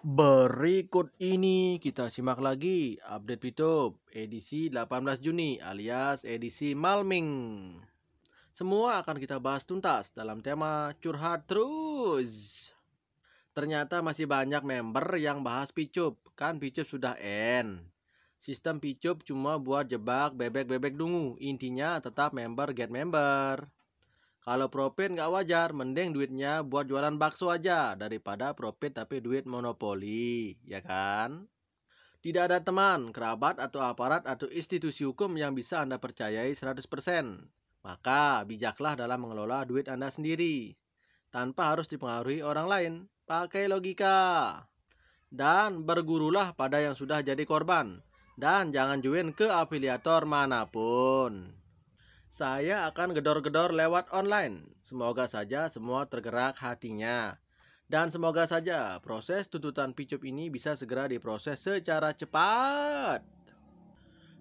Berikut ini kita simak lagi update YouTube edisi 18 Juni alias edisi Malming. Semua akan kita bahas tuntas dalam tema curhat terus. Ternyata masih banyak member yang bahas Picup. Kan Picup sudah end. Sistem Picup cuma buat jebak bebek-bebek dungu. Intinya tetap member get member. Kalau profit nggak wajar, mending duitnya buat jualan bakso aja daripada profit tapi duit monopoli, ya kan? Tidak ada teman, kerabat, atau aparat atau institusi hukum yang bisa Anda percayai 100%. Maka bijaklah dalam mengelola duit Anda sendiri, tanpa harus dipengaruhi orang lain. Pakai logika. Dan bergurulah pada yang sudah jadi korban. Dan jangan join ke afiliator manapun. Saya akan gedor-gedor lewat online. Semoga saja semua tergerak hatinya. Dan semoga saja proses tuntutan Picup ini bisa segera diproses secara cepat.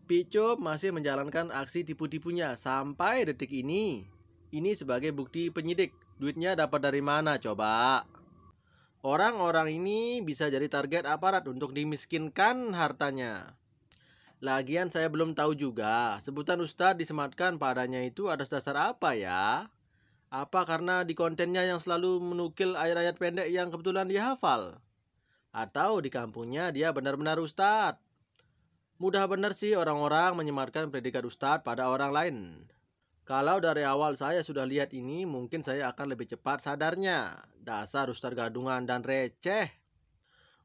Picup masih menjalankan aksi tipu-tipunya sampai detik ini. Ini sebagai bukti penyidik. Duitnya dapat dari mana coba? Orang-orang ini bisa jadi target aparat untuk dimiskinkan hartanya. Lagian saya belum tahu juga, sebutan Ustadz disematkan padanya itu atas dasar apa ya? Apa karena di kontennya yang selalu menukil ayat-ayat pendek yang kebetulan dia hafal? Atau di kampungnya dia benar-benar Ustadz? Mudah benar sih orang-orang menyematkan predikat Ustadz pada orang lain. Kalau dari awal saya sudah lihat ini, mungkin saya akan lebih cepat sadarnya. Dasar Ustadz gadungan dan receh.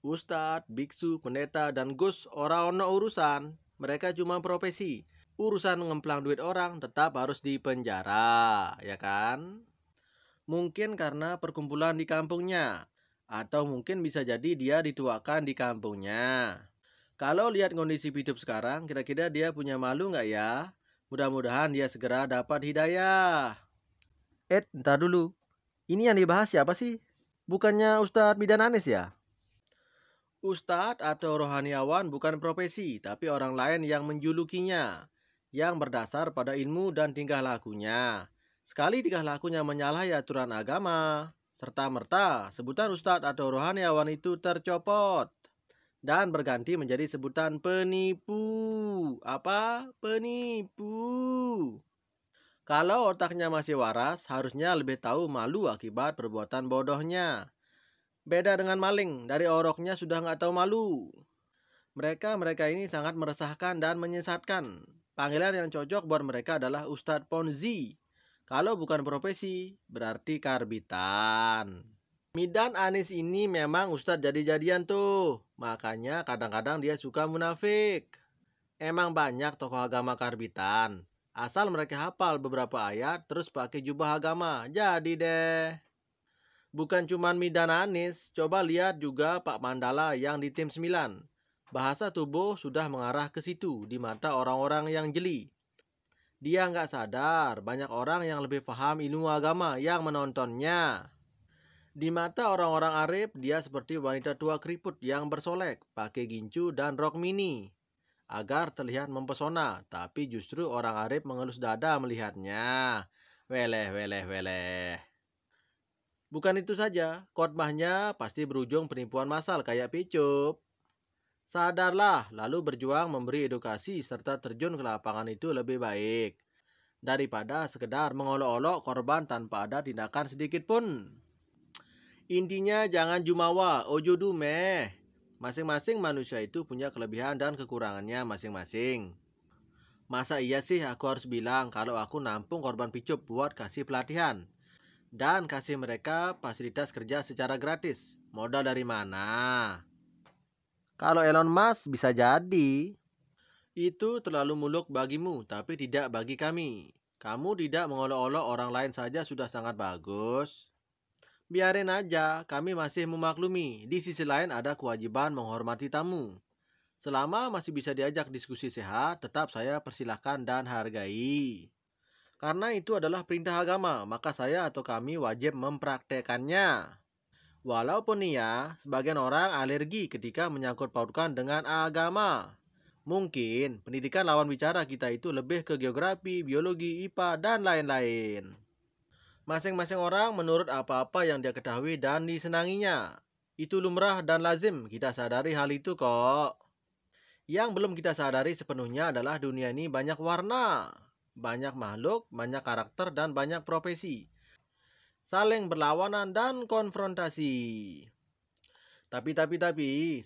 Ustadz, biksu, pendeta, dan gus ora ono urusan. Mereka cuma profesi. Urusan ngemplang duit orang tetap harus dipenjara, ya kan? Mungkin karena perkumpulan di kampungnya. Atau mungkin bisa jadi dia dituakan di kampungnya. Kalau lihat kondisi hidup sekarang, kira-kira dia punya malu nggak ya? Mudah-mudahan dia segera dapat hidayah. Ntar dulu. Ini yang dibahas siapa sih? Bukannya Ustadz Midan Anis ya? Ustadz atau rohaniawan bukan profesi, tapi orang lain yang menjulukinya, yang berdasar pada ilmu dan tingkah lakunya. Sekali tingkah lakunya menyalahi aturan agama, serta-merta sebutan ustadz atau rohaniawan itu tercopot dan berganti menjadi sebutan penipu. Apa? Penipu. Kalau otaknya masih waras, harusnya lebih tahu malu akibat perbuatan bodohnya. Beda dengan maling, dari oroknya sudah nggak tahu malu. Mereka ini sangat meresahkan dan menyesatkan. Panggilan yang cocok buat mereka adalah Ustadz Ponzi. Kalau bukan profesi, berarti karbitan. Midan Anis ini memang Ustadz jadi-jadian tuh. Makanya kadang-kadang dia suka munafik. Emang banyak tokoh agama karbitan. Asal mereka hafal beberapa ayat terus pakai jubah agama. Jadi deh. Bukan cuma Midan Anis, coba lihat juga Pak Mandala yang di tim 9. Bahasa tubuh sudah mengarah ke situ di mata orang-orang yang jeli. Dia nggak sadar banyak orang yang lebih paham ilmu agama yang menontonnya. Di mata orang-orang arif, dia seperti wanita tua keriput yang bersolek, pakai gincu dan rok mini. Agar terlihat mempesona, tapi justru orang arif mengelus dada melihatnya. Weleh, weleh, weleh. Bukan itu saja, khotbahnya pasti berujung penipuan massal kayak Picup. Sadarlah, lalu berjuang memberi edukasi serta terjun ke lapangan itu lebih baik daripada sekedar mengolok-olok korban tanpa ada tindakan sedikit pun. Intinya jangan jumawa, ojo dumeh. Masing-masing manusia itu punya kelebihan dan kekurangannya masing-masing. Masa iya sih aku harus bilang kalau aku nampung korban Picup buat kasih pelatihan dan kasih mereka fasilitas kerja secara gratis? Modal dari mana? Kalau Elon Musk bisa jadi. Itu terlalu muluk bagimu, tapi tidak bagi kami. Kamu tidak mengolok-olok orang lain saja sudah sangat bagus. Biarin aja, kami masih memaklumi. Di sisi lain ada kewajiban menghormati tamu. Selama masih bisa diajak diskusi sehat, tetap saya persilahkan dan hargai. Karena itu adalah perintah agama, maka saya atau kami wajib mempraktekannya. Walaupun nih ya, sebagian orang alergi ketika menyangkut pautkan dengan agama. Mungkin pendidikan lawan bicara kita itu lebih ke geografi, biologi, IPA, dan lain-lain. Masing-masing orang menurut apa-apa yang dia ketahui dan disenanginya. Itu lumrah dan lazim kita sadari hal itu kok. Yang belum kita sadari sepenuhnya adalah dunia ini banyak warna, banyak makhluk, banyak karakter, dan banyak profesi. Saling berlawanan dan konfrontasi. Tapi,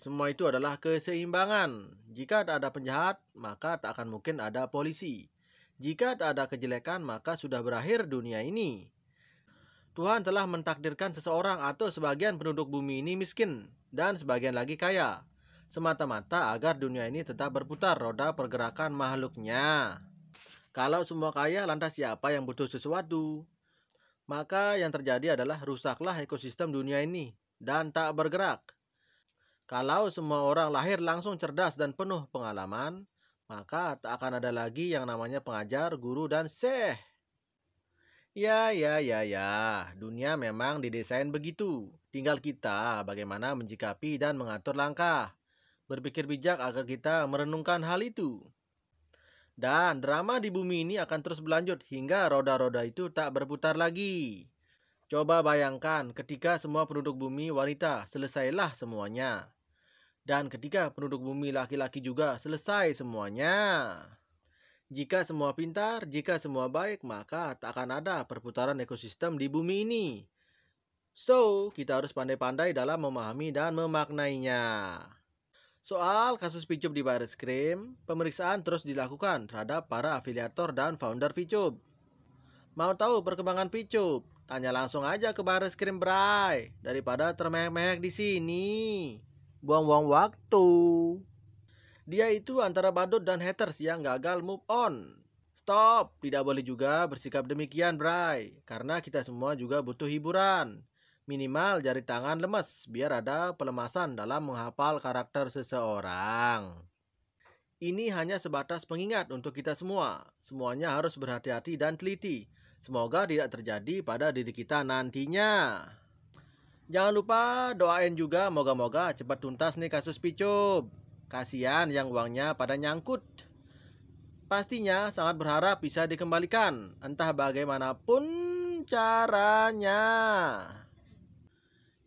semua itu adalah keseimbangan. Jika tak ada penjahat, maka tak akan mungkin ada polisi. Jika tak ada kejelekan, maka sudah berakhir dunia ini. Tuhan telah mentakdirkan seseorang atau sebagian penduduk bumi ini miskin, dan sebagian lagi kaya, semata-mata agar dunia ini tetap berputar roda pergerakan makhluknya. Kalau semua kaya, lantas siapa yang butuh sesuatu? Maka yang terjadi adalah rusaklah ekosistem dunia ini dan tak bergerak. Kalau semua orang lahir langsung cerdas dan penuh pengalaman, maka tak akan ada lagi yang namanya pengajar, guru, dan syekh. Ya, dunia memang didesain begitu. Tinggal kita bagaimana menjikapi dan mengatur langkah. Berpikir bijak agar kita merenungkan hal itu. Dan drama di bumi ini akan terus berlanjut hingga roda-roda itu tak berputar lagi. Coba bayangkan ketika semua penduduk bumi wanita, selesailah semuanya. Dan ketika penduduk bumi laki-laki juga, selesai semuanya. Jika semua pintar, jika semua baik, maka tak akan ada perputaran ekosistem di bumi ini. So, kita harus pandai-pandai dalam memahami dan memaknainya. Soal kasus Picup di Bareskrim, pemeriksaan terus dilakukan terhadap para afiliator dan founder Picup. Mau tahu perkembangan Picup? Tanya langsung aja ke Bareskrim, Bray, daripada termehek-mehek di sini. Buang-buang waktu. Dia itu antara badut dan haters yang gagal move on. Stop, tidak boleh juga bersikap demikian, Bray. Karena kita semua juga butuh hiburan. Minimal jari tangan lemes, biar ada pelemasan dalam menghafal karakter seseorang. Ini hanya sebatas pengingat untuk kita semua. Semuanya harus berhati-hati dan teliti. Semoga tidak terjadi pada diri kita nantinya. Jangan lupa doain juga moga-moga cepat tuntas nih kasus Picup. Kasihan yang uangnya pada nyangkut. Pastinya sangat berharap bisa dikembalikan, entah bagaimanapun caranya.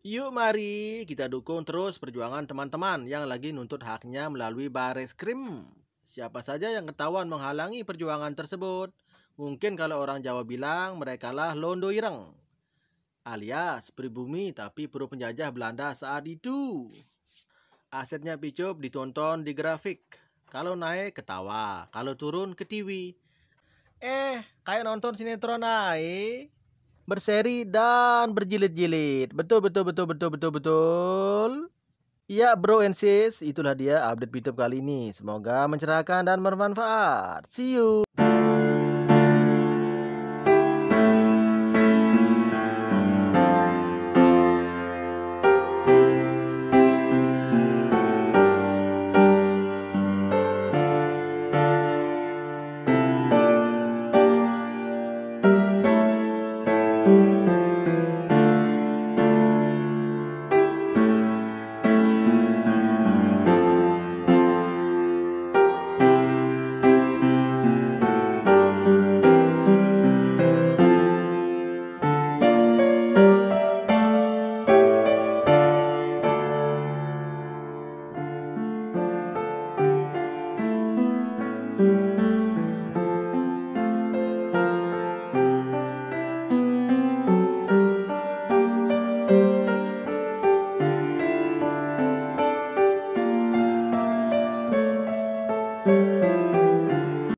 Yuk mari kita dukung terus perjuangan teman-teman yang lagi nuntut haknya melalui Bareskrim. Siapa saja yang ketahuan menghalangi perjuangan tersebut, mungkin kalau orang Jawa bilang merekalah londo ireng, alias pribumi tapi pro penjajah Belanda saat itu. Asetnya Picup ditonton di grafik. Kalau naik ketawa, kalau turun ketiwi. Kayak nonton sinetron naik. Berseri dan berjilid-jilid. Betul. Ya bro and sis, itulah dia update Picup kali ini. Semoga mencerahkan dan bermanfaat. See you.